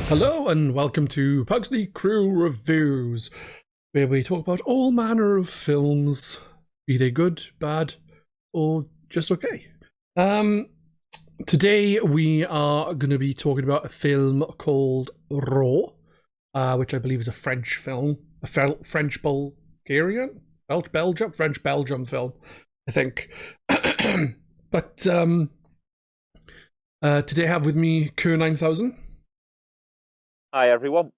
Hello and welcome to Pugsley Crew Reviews, where we talk about all manner of films, be they good, bad, or just okay. Today we are going to be talking about a film called Raw, which I believe is a French film, a French-Belgium film, I think. But today I have with me Kerr9000. Hi, everyone.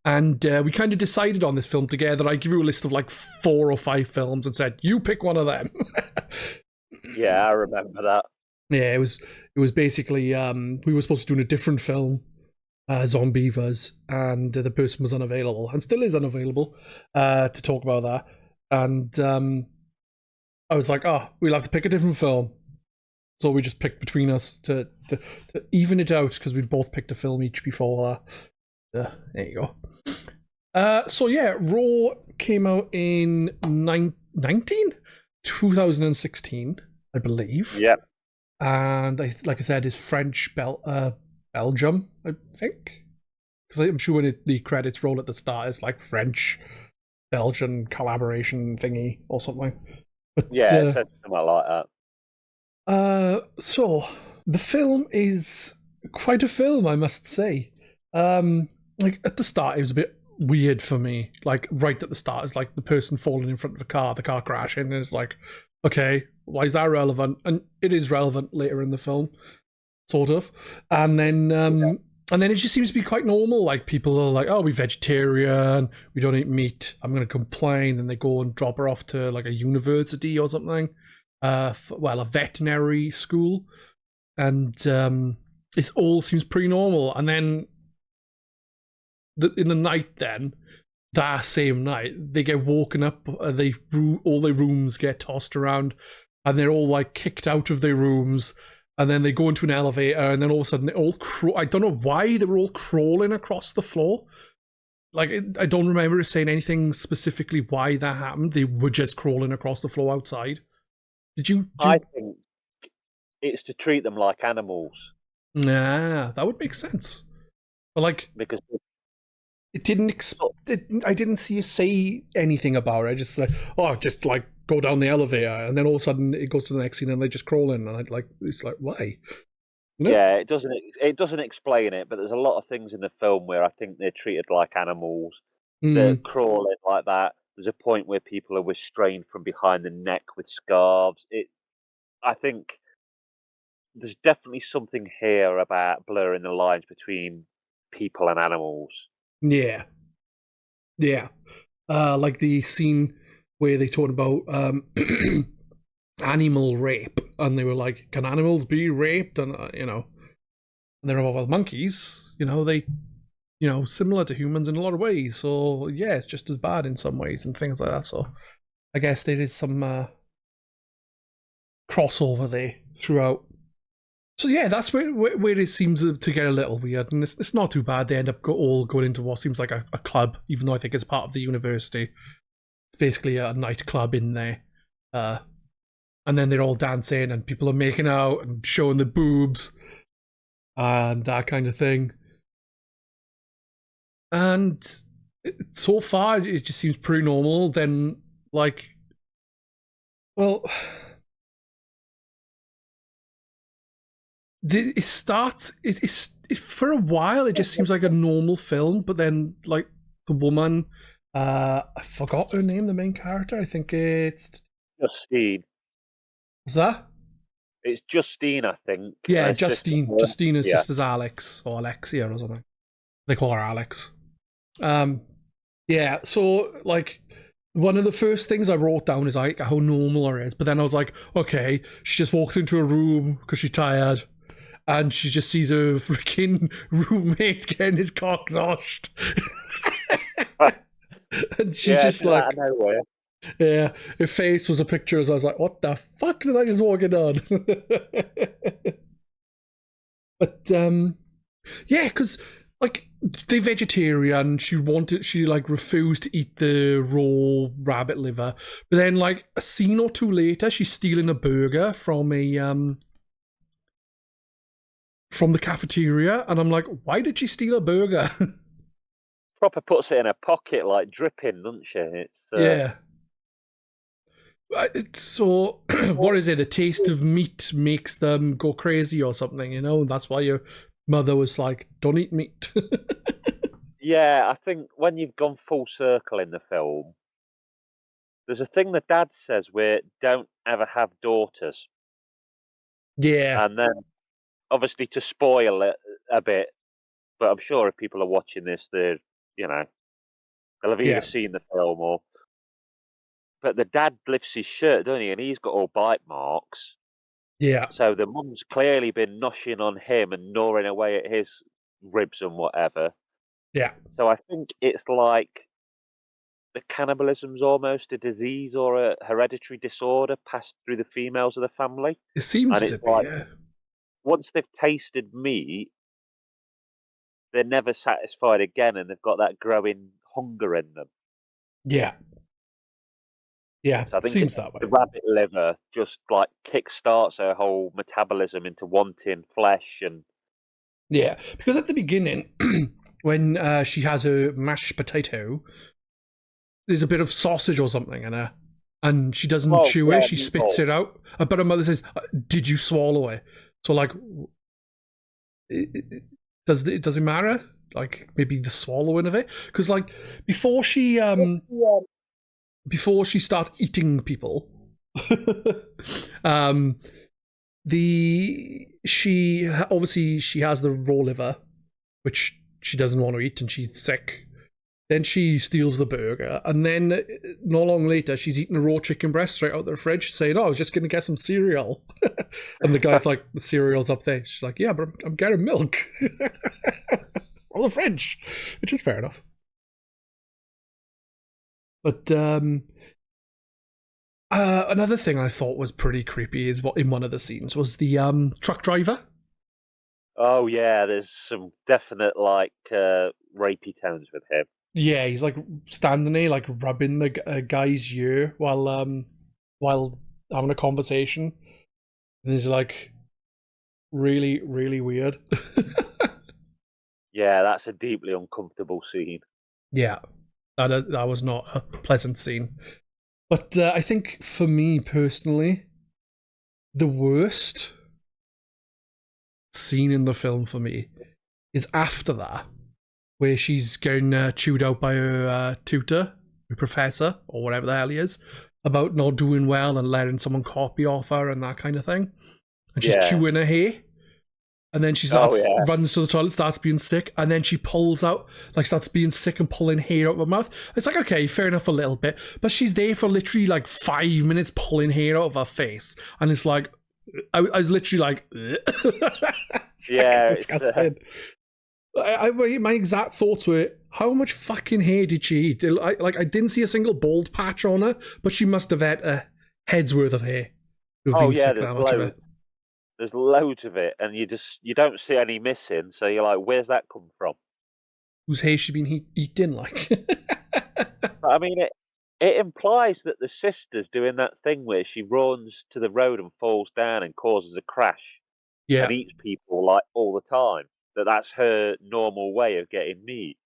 And we kind of decided on this film together. I give you a list of like 4 or 5 films and said, you pick one of them. Yeah, I remember that. Yeah, it was basically, we were supposed to do a different film, Zombievers, and the person was unavailable, and still is unavailable, to talk about that. And I was like, we'll have to pick a different film. So we just picked between us to even it out, because we'd both picked a film each before that. There you go. So yeah, Raw came out in 2016, I believe. Yep. And like I said, it's French-Belgium, I think. Because I'm sure when the credits roll at the start, it's like French-Belgian collaboration thingy or something. But, yeah, it said something like that. So the film is quite a film, I must say. Like at the start, it was a bit weird for me. Like right at the start, it's like the person falling in front of the car crashing. And it's like, okay, why is that relevant? And it is relevant later in the film, sort of. And then, and then it just seems to be quite normal. Like people are like, oh, we're vegetarian, we don't eat meat, I'm going to complain. And they go and drop her off to like a university or something. A veterinary school, and it all seems pretty normal. And then in the night, that same night, they get woken up. All their rooms get tossed around, and they're all like kicked out of their rooms. And then they go into an elevator, and then all of a sudden, I don't know why they were all crawling across the floor. Like I don't remember it saying anything specifically why that happened. They were just crawling across the floor outside. I think it's to treat them like animals. Nah, that would make sense. But like, because it didn't. I didn't see you say anything about it. Just like, go down the elevator, and then all of a sudden it goes to the next scene, and they just crawl in, and it's like, why? You know? Yeah, it doesn't explain it, but there's a lot of things in the film where I think they're treated like animals. They're crawling like that. There's a point where people are restrained from behind the neck with scarves. I think there's definitely something here about blurring the lines between people and animals. Yeah. Yeah. Like the scene where they talked about animal rape, and they were like, can animals be raped? And, and they're all, well, monkeys, they... similar to humans in a lot of ways. So yeah, it's just as bad in some ways and things like that. So I guess there is some crossover there throughout. So yeah, that's where it seems to get a little weird, and it's not too bad. They end up all going into what seems like a club, even though I think it's part of the university. It's basically a nightclub in there. And then they're all dancing, and people are making out and showing the boobs and that kind of thing. And so far, it just seems pretty normal. Then, like, well, it starts. It's for a while. It just seems like a normal film, but then, like, the woman, I forgot her name. The main character. I think it's Justine. What's that? It's Justine, I think. Yeah, Justine. Justine is sister's Alex or Alexia or something. They call her Alex. Yeah, so like one of the first things I wrote down is like how normal her is, but then I was like, okay, she just walks into a room because she's tired, and she just sees her freaking roommate getting his cock noshed. And she's just like, yeah, her face was a picture, as I was like, what the fuck did I just walk in on? But yeah, because like they're vegetarian. She refused to eat the raw rabbit liver. But then like a scene or two later, she's stealing a burger from from the cafeteria, and I'm like, why did she steal a burger? Proper puts it in her pocket, like dripping, doesn't she? It's Yeah. It's so, what is it? A taste of meat makes them go crazy or something, you know? That's why your mother was like, don't eat meat. Yeah, I think when you've gone full circle in the film, there's a thing the dad says where don't ever have daughters. Yeah. And then, obviously, to spoil it a bit, but I'm sure if people are watching this, they'll have either Yeah. seen the film or. But the dad lifts his shirt, doesn't he? And he's got all bite marks. Yeah. So the mum's clearly been noshing on him and gnawing away at his ribs and whatever. Yeah. So I think it's like the cannibalism's almost a disease or a hereditary disorder passed through the females of the family. It seems And to it's be, like, yeah. once they've tasted meat, they're never satisfied again, and they've got that growing hunger in them. Yeah. Yeah, So I think seems that way. the rabbit liver just like kickstarts her whole metabolism into wanting flesh and. Yeah, because at the beginning, when she has her mashed potato, there's a bit of sausage or something in her, and she doesn't chew it, she spits it out. But her mother says, did you swallow it? So, like, does it matter? Like, maybe the swallowing of it? Because, like, before she starts eating people, she has the raw liver, which she doesn't want to eat, and she's sick. Then she steals the burger, and then not long later, she's eating a raw chicken breast straight out of the fridge, saying, "Oh, I was just going to get some cereal." And the guy's like, "The cereal's up there." She's like, "Yeah, but I'm getting milk from the fridge," which is fair enough. But another thing I thought was pretty creepy is what in one of the scenes was the truck driver. Oh yeah, there's some definite like rapey tones with him. Yeah, he's like standing there, like rubbing the guy's ear while having a conversation, and he's like really, really weird. Yeah, that's a deeply uncomfortable scene. Yeah, that was not a pleasant scene. But I think for me personally, the worst scene in the film for me is after that, where she's getting chewed out by her tutor, her professor, or whatever the hell he is, about not doing well and letting someone copy off her and that kind of thing. And she's chewing her hair. And then she runs to the toilet, starts being sick, and then she starts being sick and pulling hair out of her mouth. It's like, okay, fair enough a little bit. But she's there for literally like 5 minutes pulling hair out of her face. And it's like, I was literally like, yeah, disgusting. My exact thoughts were, how much fucking hair did she eat? I didn't see a single bald patch on her, but she must have had a head's worth of hair. There's loads of it, and you don't see any missing, so you're like, where's that come from? Whose hair she been eating, like? I mean, it implies that the sister's doing that thing where she runs to the road and falls down and causes a crash and eats people like all the time. That's her normal way of getting meat.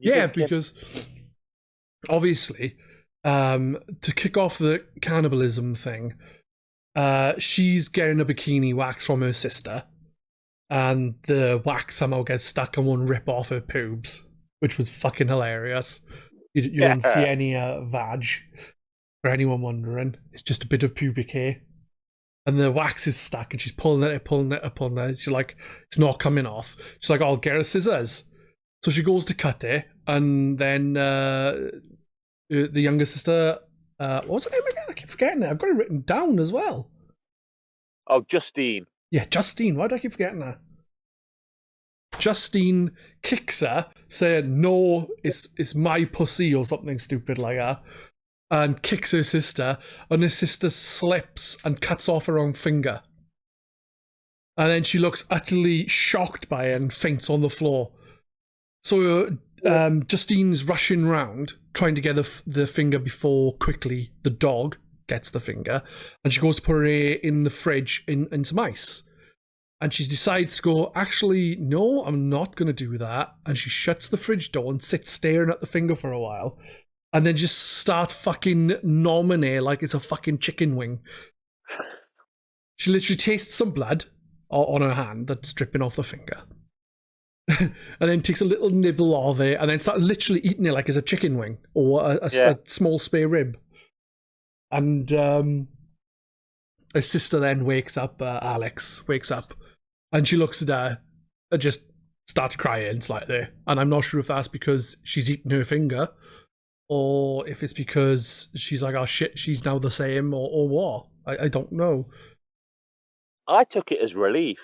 Because obviously, to kick off the cannibalism thing, she's getting a bikini wax from her sister, and the wax somehow gets stuck and won't rip off her pubes, which was fucking hilarious. You don't see any vag, for anyone wondering. It's just a bit of pubic hair. And the wax is stuck, and she's pulling it. She's like, it's not coming off. She's like, I'll get her scissors. So she goes to cut it, and then the younger sister, what was her name again? I keep forgetting it. I've got it written down as well. Oh, Justine. Yeah, Justine. Why do I keep forgetting that? Justine kicks her, saying, "No, it's my pussy," or something stupid like that, and kicks her sister, and her sister slips and cuts off her own finger. And then she looks utterly shocked by it and faints on the floor. So Justine's rushing round, trying to get the finger before quickly the dog gets the finger, and she goes to put her in the fridge in some ice. And she decides to go, actually, no, I'm not going to do that. And she shuts the fridge door and sits staring at the finger for a while. And then just start fucking nomming it like it's a fucking chicken wing. She literally tastes some blood on her hand that's dripping off the finger. And then takes a little nibble of it and then starts literally eating it like it's a chicken wing or a small spare rib. And her sister then wakes up, Alex wakes up, and she looks at her and just starts crying slightly. And I'm not sure if that's because she's eaten her finger or if it's because she's like, oh shit, she's now the same or what. I don't know. I took it as relief.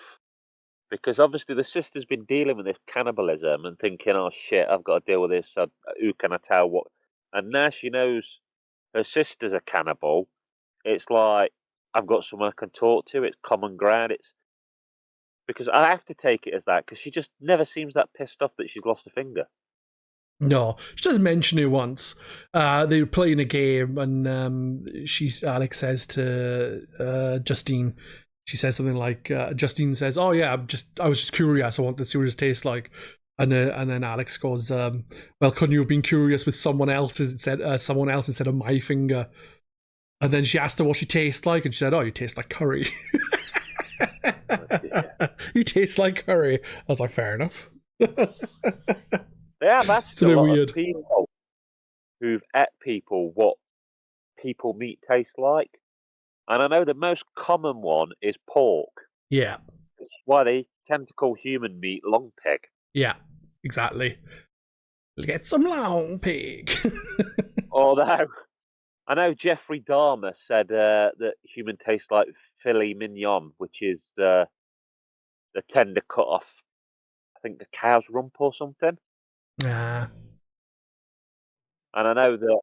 Because obviously the sister's been dealing with this cannibalism and thinking, oh shit, I've got to deal with this. Who can I tell what? And now she knows her sister's a cannibal. It's like, I've got someone I can talk to. It's common ground. It's because I have to take it as that because she just never seems that pissed off that she's lost a finger. No, she does mention it once. They were playing a game and Alex says to Justine, she says something like, Justine says, oh yeah, I was just curious. I wanted to see what it tastes like. And then Alex goes, well, couldn't you have been curious with someone else instead of my finger? And then she asked her what she tastes like, and she said, oh, you taste like curry. You taste like curry. I was like, fair enough. Yeah, that's a lot weird. Of people who've ate people what people meat tastes like. And I know the most common one is pork. Yeah. It's why they tend to call human meat long pig. Yeah, exactly. Get some long pig. Although, I know Jeffrey Dahmer said that human tastes like filet mignon, which is the tender cut off, I think, the cow's rump or something. And I know that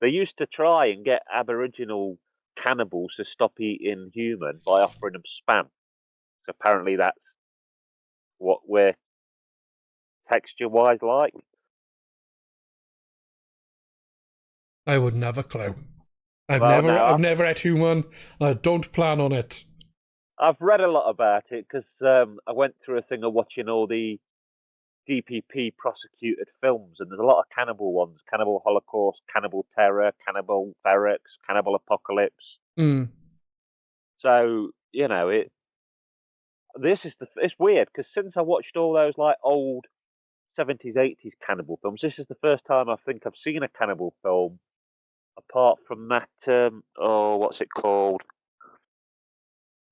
they used to try and get Aboriginal cannibals to stop eating human by offering them spam. So apparently that's what we're texture-wise like. I wouldn't have a clue. I've never had human, and I don't plan on it. I've read a lot about it because I went through a thing of watching all the DPP prosecuted films, and there's a lot of cannibal ones: Cannibal Holocaust, Cannibal Terror, Cannibal Ferox, Cannibal Apocalypse. Mm. So it's weird because since I watched all those like old 70s, 80s cannibal films, this is the first time I think I've seen a cannibal film apart from that. What's it called?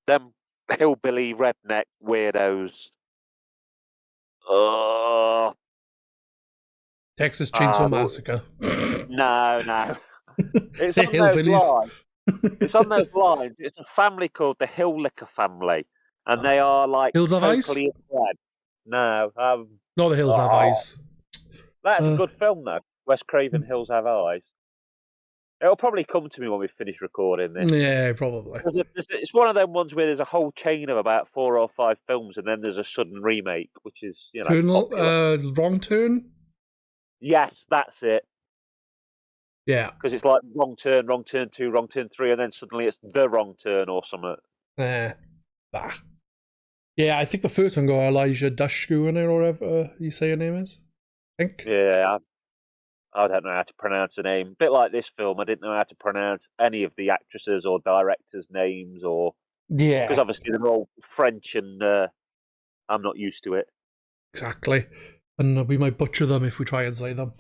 Them hillbilly redneck weirdos. Texas Chainsaw Massacre. No. It's on those lines. It's on those lines. It's a family called the Hill Licker family, and they are like Hills Have Eyes. No, not the Hills Have Eyes. That's a good film though. Wes Craven, Hills Have Eyes. It'll probably come to me when we finish recording this. Yeah, probably. It's one of them ones where there's a whole chain of about 4 or 5 films, and then there's a sudden remake, which is Wrong Turn. Yes, that's it. Yeah, because it's like Wrong Turn 2, Wrong Turn 3, and then suddenly it's The Wrong Turn or something. Yeah, I think the first one got Elijah Dushku in it, or whatever you say her name is. I think. Yeah, I don't know how to pronounce the name. A bit like this film, I didn't know how to pronounce any of the actresses or directors' names, because obviously they're all French, and I'm not used to it. Exactly, and we might butcher them if we try and say them.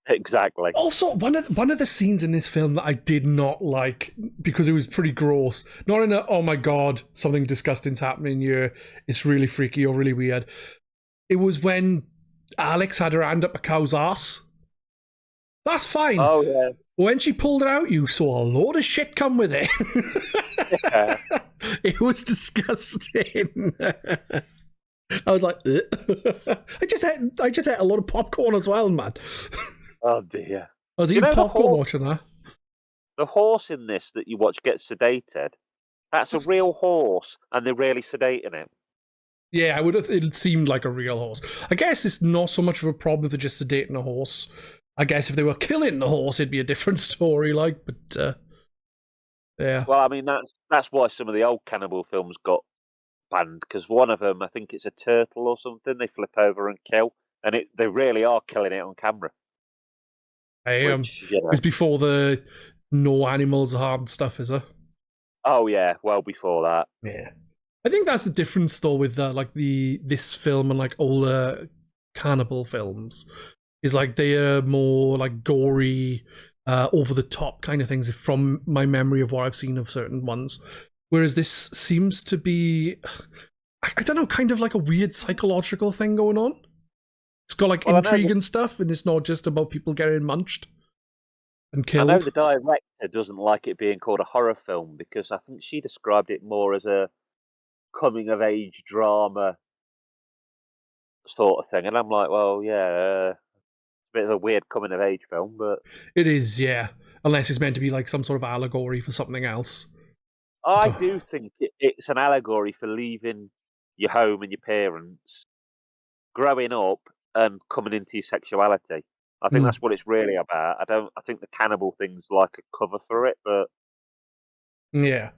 Exactly. Also, one of the scenes in this film that I did not like because it was pretty gross. Not in a, oh my god, something disgusting's happening here. It's really freaky or really weird. It was when Alex had her hand up a cow's ass. That's fine. Oh yeah. When she pulled it out, you saw a load of shit come with it. Yeah. It was disgusting. I was like, I just ate a lot of popcorn as well, man. Oh dear. I was eating popcorn watching that. The horse in this that you watch gets sedated. That's a real horse, and they're really sedating him. Yeah, it seemed like a real horse. I guess it's not so much of a problem if they're just sedating a horse. I guess if they were killing the horse, it'd be a different story, but yeah. Well, I mean, that's why some of the old cannibal films got band because one of them, I think it's a turtle or something, they flip over and kill, and they really are killing it on camera. Which, It's before the no animals harmed stuff, is it? Oh yeah, well before that. Yeah, I think that's the difference though with like this film and like older cannibal films, is like they are more like gory, over the top kind of things from my memory of what I've seen of certain ones. Whereas this seems to be, I don't know, kind of like a weird psychological thing going on. It's got like intrigue and stuff, and it's not just about people getting munched and killed. I know the director doesn't like it being called a horror film because I think she described it more as a coming-of-age drama sort of thing. And I'm like, well, yeah, a bit of a weird coming-of-age film, but... It is, yeah. Unless it's meant to be like some sort of allegory for something else. I do think it's an allegory for leaving your home and your parents, growing up and coming into your sexuality. I think that's what it's really about. I think the cannibal thing's like a cover for it, but... Yeah.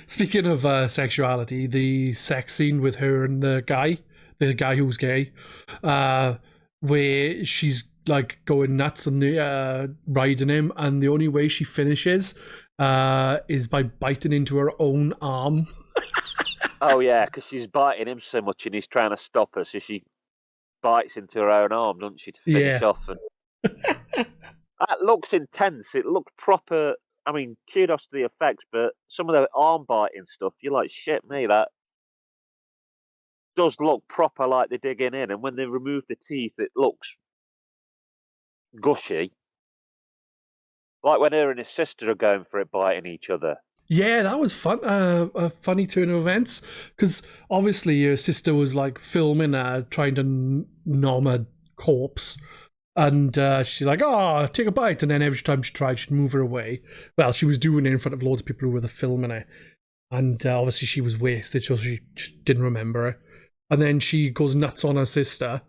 Speaking of sexuality, the sex scene with her and the guy who's gay, where she's like going nuts and riding him, and the only way she finishes is by biting into her own arm. Oh yeah, because she's biting him so much and he's trying to stop her, so she bites into her own arm, doesn't she, to finish off. And... that looks intense. It looked proper. I mean, kudos to the effects, but some of the arm biting stuff, you're like, shit me, that does look proper like they're digging in. And when they remove the teeth, it looks gushy. Like when her and his sister are going for it, biting each other. Yeah, that was fun. A funny turn of events, because obviously her sister was like filming her trying to nom a corpse, and she's like, "Oh, take a bite," and then every time she tried, she'd move her away. Well, she was doing it in front of loads of people who were filming it, and obviously she was wasted, so she just didn't remember it. And then she goes nuts on her sister,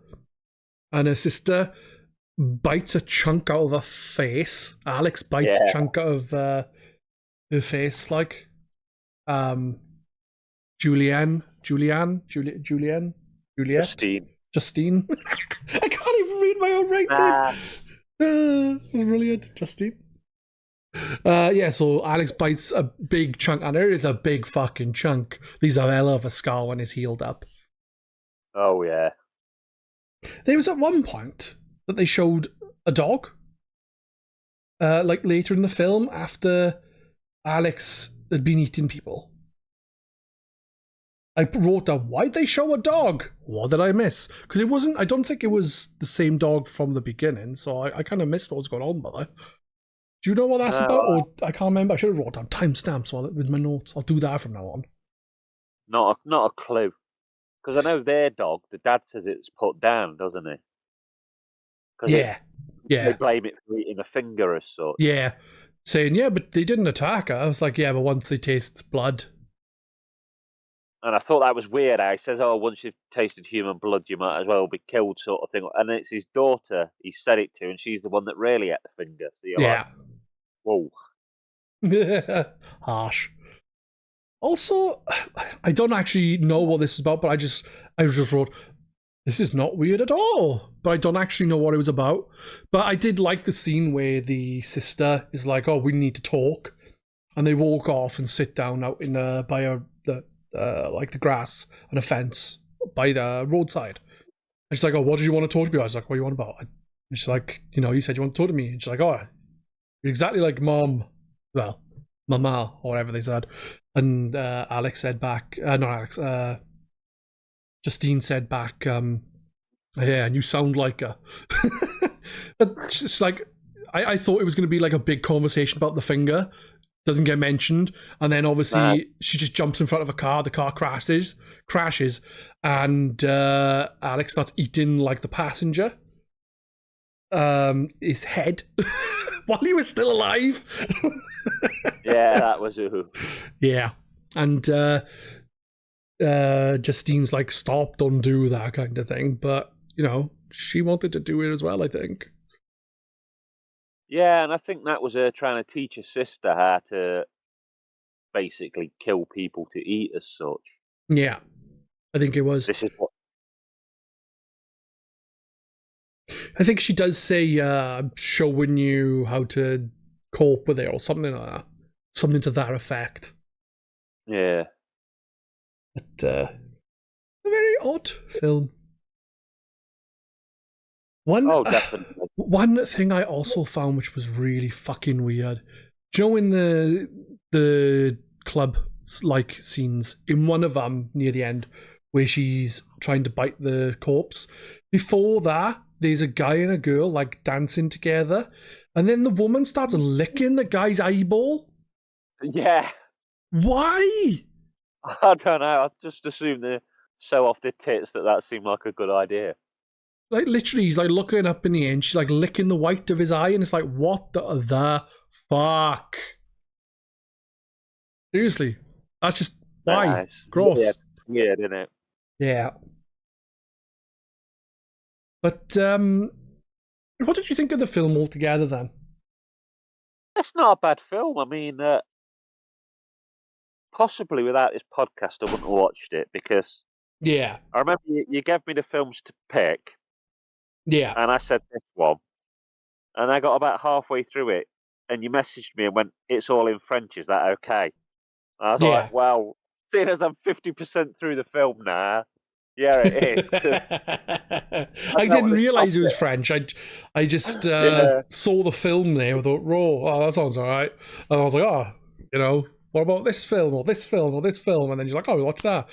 and her sister bites a chunk out of her face. Alex bites a chunk out of her face, like Juliette. Justine. I can't even read my own writing. It's brilliant. Justine. Yeah, so Alex bites a big chunk, and there is a big fucking chunk. Leaves a hell of a scar when it's healed up. Oh, yeah. There was at one point that they showed a dog. Like later in the film, after Alex had been eating people. I wrote down, why'd they show a dog? What did I miss? Because it wasn't, I don't think it was the same dog from the beginning, so I kind of missed what was going on by that. Do you know what that's about? Or I can't remember. I should have wrote down timestamps with my notes. I'll do that from now on. Not a clue. Because I know their dog, the dad says it's put down, doesn't he? Yeah. They blame it for eating a finger as such. Yeah. Saying, yeah, but they didn't attack her. I was like, yeah, but once they taste blood. And I thought that was weird. He says, oh, once you've tasted human blood, you might as well be killed, sort of thing. And it's his daughter he said it to, and she's the one that really ate the finger. So you're like, whoa. Harsh. Also, I don't actually know what this is about, but I just wrote, this is not weird at all. But I don't actually know what it was about. But I did like the scene where the sister is like, oh, we need to talk. And they walk off and sit down out in by like the grass and a fence by the roadside. And she's like, oh, what did you want to talk to me about? I was like, what do you want about? And she's like, you said you want to talk to me. And she's like, oh, you're exactly like mom. Well, mama, or whatever they said. And Alex said back, not Alex, Justine said back, yeah, and you sound like her. It's like, I thought it was going to be like a big conversation about the finger. Doesn't get mentioned, and then obviously she just jumps in front of a car. The car crashes, and Alex starts eating like the passenger. His head while he was still alive. Yeah, that was Yeah, and Justine's like, stop, don't do that kind of thing. But she wanted to do it as well, I think. Yeah, and I think that was her trying to teach her sister how to basically kill people to eat as such. Yeah, I think it was. This is what. I think she does say, showing you how to cope with it or something like that. Something to that effect. Yeah. But, a very odd film. Definitely. One thing I also found which was really fucking weird. Do you know in the club like scenes, in one of them near the end, where she's trying to bite the corpse, before that, there's a guy and a girl like dancing together, and then the woman starts licking the guy's eyeball. Yeah. Why? I don't know. I just assumed they show off their tits that seemed like a good idea. Like, literally, he's like looking up in the air and she's like licking the white of his eye, and it's like, what the fuck? Seriously. That's just, why? Nice. Gross. Weird, isn't it? Yeah. But, what did you think of the film altogether then? It's not a bad film. I mean, possibly without this podcast, I wouldn't have watched it because Yeah. I remember you gave me the films to pick. Yeah. And I said this one. And I got about halfway through it, and you messaged me and went, "It's all in French, is that okay?" And I was like, well, seeing as I'm 50% through the film now, yeah, it is. I didn't realise it was French. I just saw the film there and thought, oh, that sounds all right. And I was like, oh, what about this film or this film or this film? And then you're like, oh, watch that.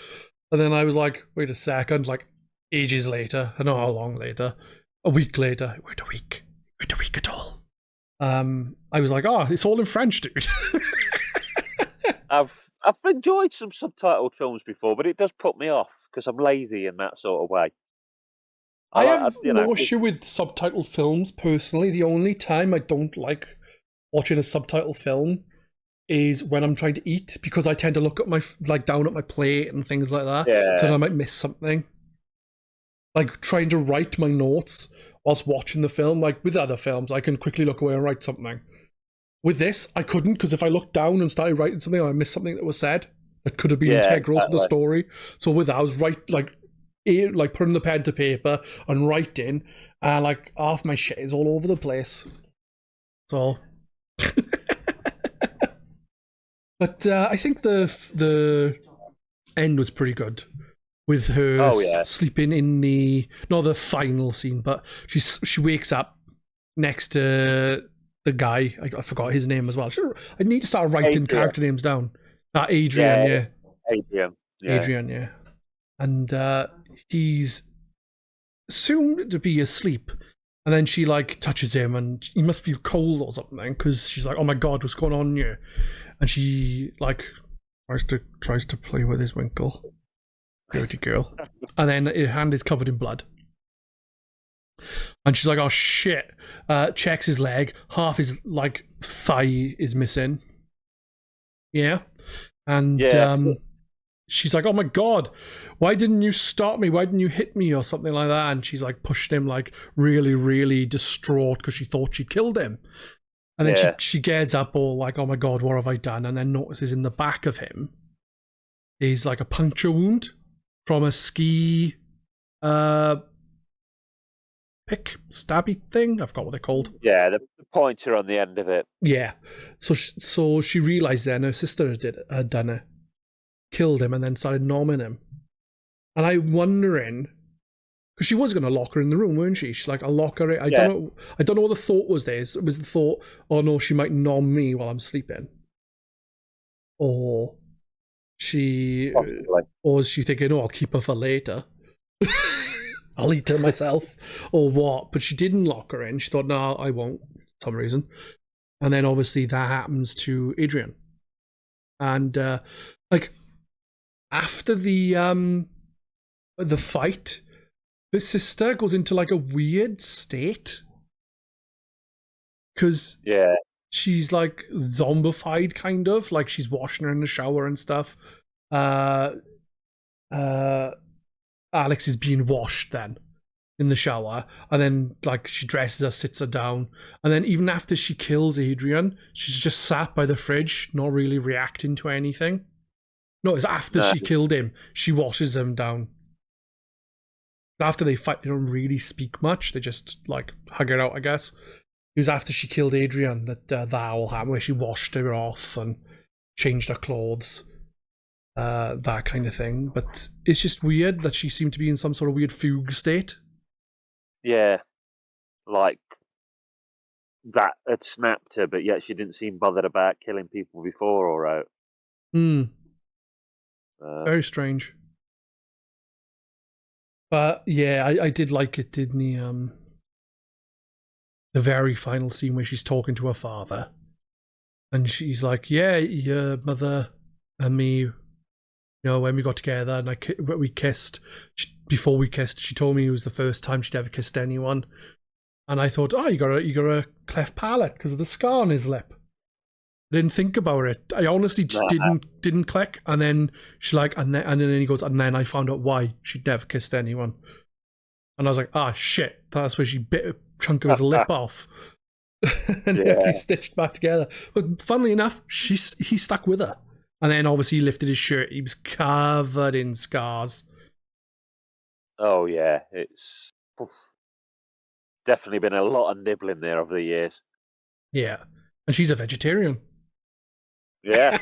And then I was like, wait a second, like ages later, I don't know how long later, a week later, wait a week at all. I was like, oh, it's all in French, dude. I've enjoyed some subtitled films before, but it does put me off because I'm lazy in that sort of way. I have no issue with subtitled films personally. The only time I don't like watching a subtitled film is when I'm trying to eat, because I tend to look at down at my plate and things like that. Yeah. So I might miss something. Like trying to write my notes whilst watching the film. Like with other films, I can quickly look away and write something. With this, I couldn't, because if I looked down and started writing something, I missed something that was said that could have been integral to the story. So with that, I was putting the pen to paper and writing, and like half my shit is all over the place. So, but I think the end was pretty good with her sleeping in the final scene, but she wakes up next to the guy. I forgot his name as well. I need to start writing character names down. Adrian, Adrian, yeah. And he's soon to be asleep, and then she like touches him, and he must feel cold or something, because she's like, "Oh my god, what's going on here?" And she like tries to play with his winkle, dirty girl, and then her hand is covered in blood. And she's like, oh shit, checks his leg, half his like thigh is missing. Yeah. And she's like, oh my god, why didn't you stop me? Why didn't you hit me or something like that? And she's like pushing him, like really, really distraught because she thought she killed him. And then she gets up all like, oh my god, what have I done? And then notices in the back of him is like a puncture wound from a ski pick stabby thing. I forgot what they're called. Yeah, the pointer on the end of it. Yeah. So she realised then her sister had done it, killed him, and then started nomming him. And I'm wondering, because she was going to lock her in the room, weren't she? She's like, I'll lock her in. I don't know what the thought was there. It was the thought, oh no, she might nom me while I'm sleeping. Or was she thinking, oh, I'll keep her for later. I'll eat her myself, or what? But she didn't lock her in. She thought, no, I won't, for some reason. And then obviously that happens to Adrian. And like after the fight, the sister goes into like a weird state, because she's like zombified, kind of like she's washing her in the shower and stuff. Alex is being washed then, in the shower, and then like she dresses her, sits her down, and then even after she kills Adrian, she's just sat by the fridge, not really reacting to anything. No, it's after she killed him, she washes him down. After they fight, they don't really speak much. They just like hug it out, I guess. It was after she killed Adrian that all happened, where she washed her off and changed her clothes, that kind of thing. But it's just weird that she seemed to be in some sort of weird fugue state. Yeah, like that had snapped her, but yet she didn't seem bothered about killing people before or out. Very strange. But yeah, I did like it in the very final scene where she's talking to her father, and she's like, "Yeah, your mother and me, when we got together and we kissed. Before we kissed, she told me it was the first time she'd ever kissed anyone, and I thought, oh, you got a cleft palate because of the scar on his lip. I didn't think about it. I honestly just didn't click. And then she's like, and then he goes, and then I found out why she'd never kissed anyone. And I was like, shit, that's where she bit a chunk of his lip off. And he stitched back together. But funnily enough, he stuck with her. And then obviously he lifted his shirt. He was covered in scars. Oh yeah, it's definitely been a lot of nibbling there over the years. Yeah, and she's a vegetarian. Yeah.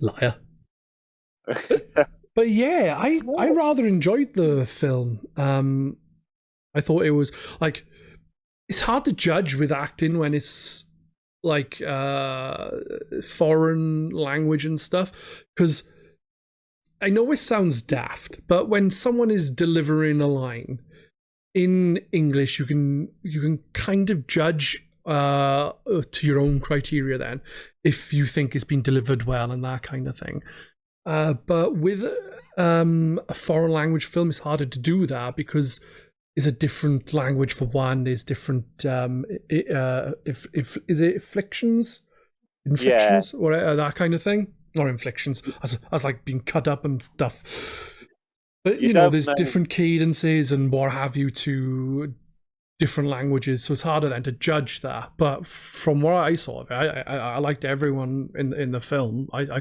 Liar. But yeah, I rather enjoyed the film. I thought it was like, it's hard to judge with acting when it's like foreign language and stuff, because I know it sounds daft, but when someone is delivering a line in English, you can kind of judge to your own criteria then, if you think it's been delivered well and that kind of thing. But with a foreign language film, it's harder to do that because it's a different language for one. There's different if is it inflictions, or that kind of thing, or inflictions, as like being cut up and stuff. But there's different cadences and what have you to different languages, so it's harder then to judge that. But from what I saw of it, I liked everyone in the film. I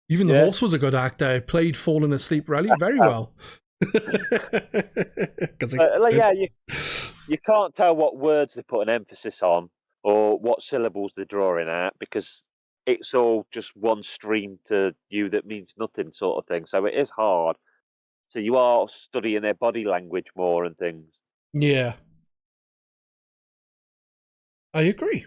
even the horse was a good actor. He played falling asleep really very well. You can't tell what words they put an emphasis on or what syllables they're drawing at, because it's all just one stream to you that means nothing, sort of thing. So it is hard. So you are studying their body language more and things. Yeah. I agree.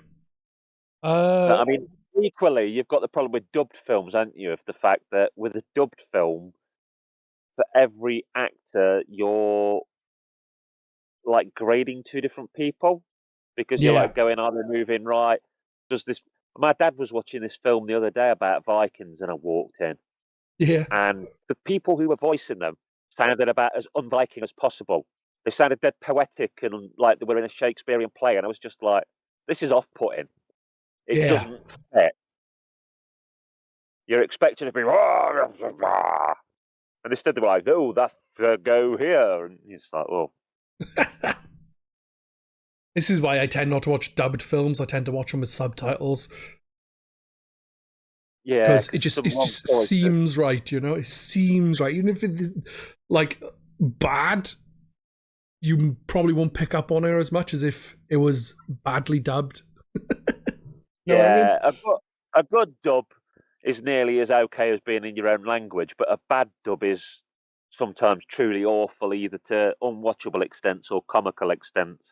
I mean, equally, you've got the problem with dubbed films, haven't you? Of the fact that with a dubbed film, for every actor, you're like grading two different people, because you're like going, are they moving right? Does this? My dad was watching this film the other day about Vikings, and I walked in. Yeah. And the people who were voicing them sounded about as un-Viking as possible. They sounded dead poetic and like they were in a Shakespearean play, and I was just like, this is off-putting. It doesn't fit. You're expecting to be, and instead they were like, oh, that's go here. And it's like, oh. This is why I tend not to watch dubbed films. I tend to watch them with subtitles. Yeah. Because it just seems right, It seems right. Even if it's like bad, you probably won't pick up on it as much as if it was badly dubbed. Yeah, I mean? a good dub is nearly as okay as being in your own language, but a bad dub is sometimes truly awful, either to unwatchable extents or comical extents.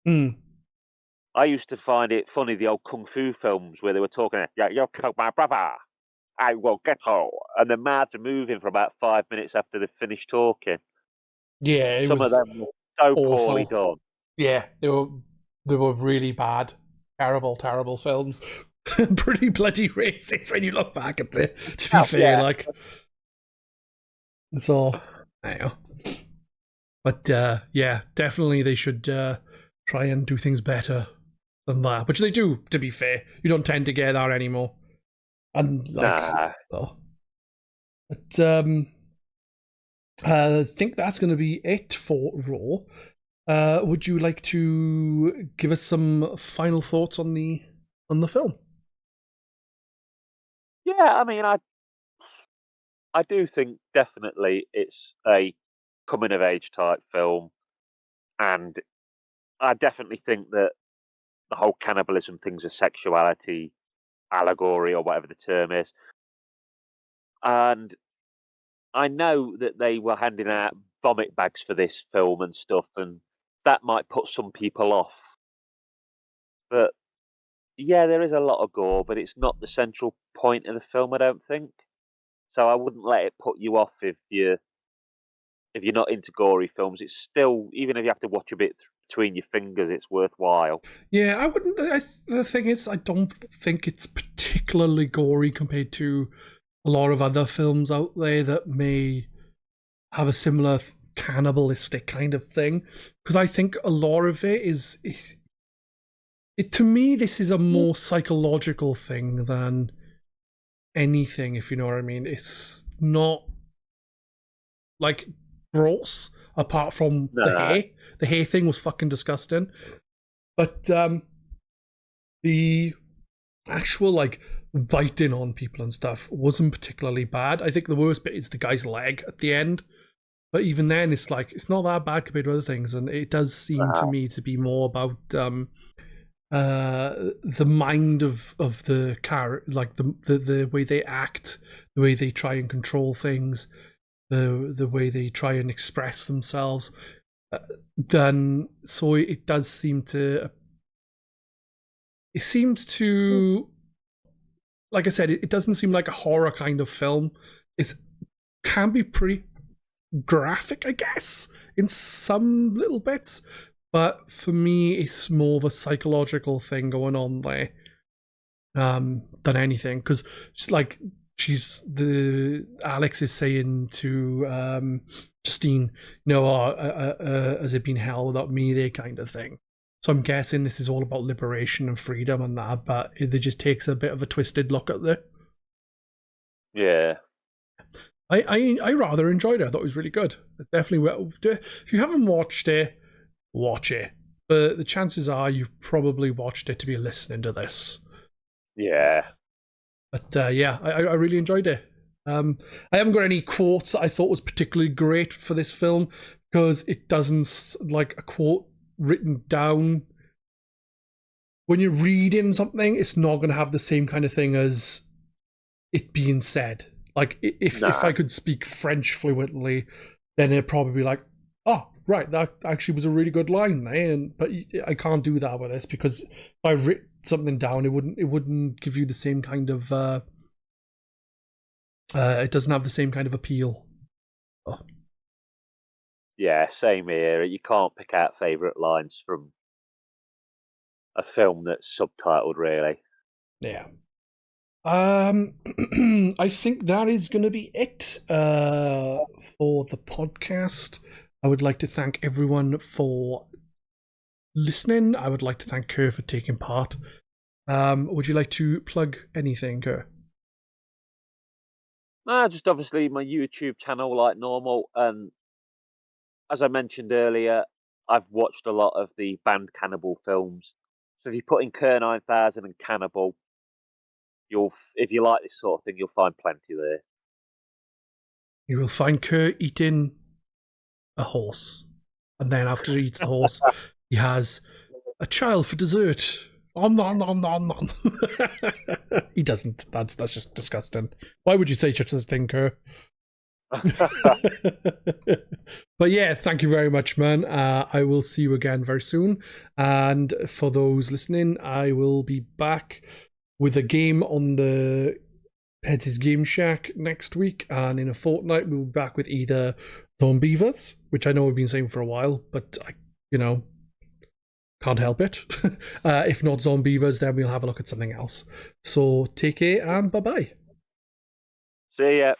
I used to find it funny, the old kung fu films where they were talking, yeah, you'll kill my brother, I will get her, and the mouths are moving for about 5 minutes after they've finished talking. Yeah, some of them were so awful. Poorly done. Yeah, they were really bad, terrible films. Pretty bloody racist when you look back at it. To be fair, like, so I know. But yeah, definitely they should try and do things better than that, which they do. To be fair, you don't tend to get that anymore. And like, but I think that's going to be it for Raw. Would you like to give us some final thoughts on the film? Yeah, I mean, I do think definitely it's a coming of age type film, and I definitely think that the whole cannibalism thing's a sexuality allegory or whatever the term is. And I know that they were handing out vomit bags for this film and stuff, and that might put some people off. But yeah, there is a lot of gore, but it's not the central point of the film, I don't think. So I wouldn't let it put you off if you're not into gory films. It's still, even if you have to watch a bit between your fingers, it's worthwhile. Yeah, I wouldn't. The thing is, I don't think it's particularly gory compared to a lot of other films out there that may have a similar cannibalistic kind of thing. Because I think a lot of it is to me, this is a more psychological thing than anything, if you know what I mean. It's not like gross, apart from the hair. The hair thing was fucking disgusting. But the actual like biting on people and stuff wasn't particularly bad. I think the worst bit is the guy's leg at the end. But even then, it's like it's not that bad compared to other things, and it does seem to me to be more about the mind of the character, like the way they act, the way they try and control things, the way they try and express themselves. Then, so it does seem to. It seems to, like I said, it doesn't seem like a horror kind of film. It can be pretty graphic, I guess, in some little bits. But for me, it's more of a psychological thing going on there than anything. Because like Alex is saying to Justine, has it been hell without me? There kind of thing. So I'm guessing this is all about liberation and freedom and that, but it just takes a bit of a twisted look at it. Yeah. I rather enjoyed it. I thought it was really good. Definitely, if you haven't watched it, watch it. But the chances are you've probably watched it to be listening to this. Yeah. But yeah, I really enjoyed it. I haven't got any quotes that I thought was particularly great for this film because it doesn't, like a quote written down. When you're reading something, it's not going to have the same kind of thing as it being said. Like, if I could speak French fluently, then it'd probably be like, oh, right, that actually was a really good line there. But I can't do that with this because if I writ something down, it wouldn't give you the same kind of... it doesn't have the same kind of appeal. Oh. Yeah, same here. You can't pick out favourite lines from a film that's subtitled, really. Yeah. I think that is going to be it for the podcast. I would like to thank everyone for listening. I would like to thank Kerr for taking part. Would you like to plug anything, Kerr? Just obviously my YouTube channel, like normal. And as I mentioned earlier, I've watched a lot of the banned cannibal films. So if you put in Kerr9000 and Cannibal, if you like this sort of thing, you'll find plenty there. You will find Kerr eating a horse. And then after he eats the horse, he has a child for dessert. Nom, nom, nom, nom, nom. He doesn't. That's just disgusting. Why would you say such a thing, Kerr? But yeah, thank you very much, man. I will see you again very soon. And for those listening, I will be back with a game on the Pedz Game Shack next week. And in a fortnight, we'll be back with either Zombievers, which I know we've been saying for a while, but can't help it. If not Zombievers, then we'll have a look at something else. So take care and bye-bye. See ya.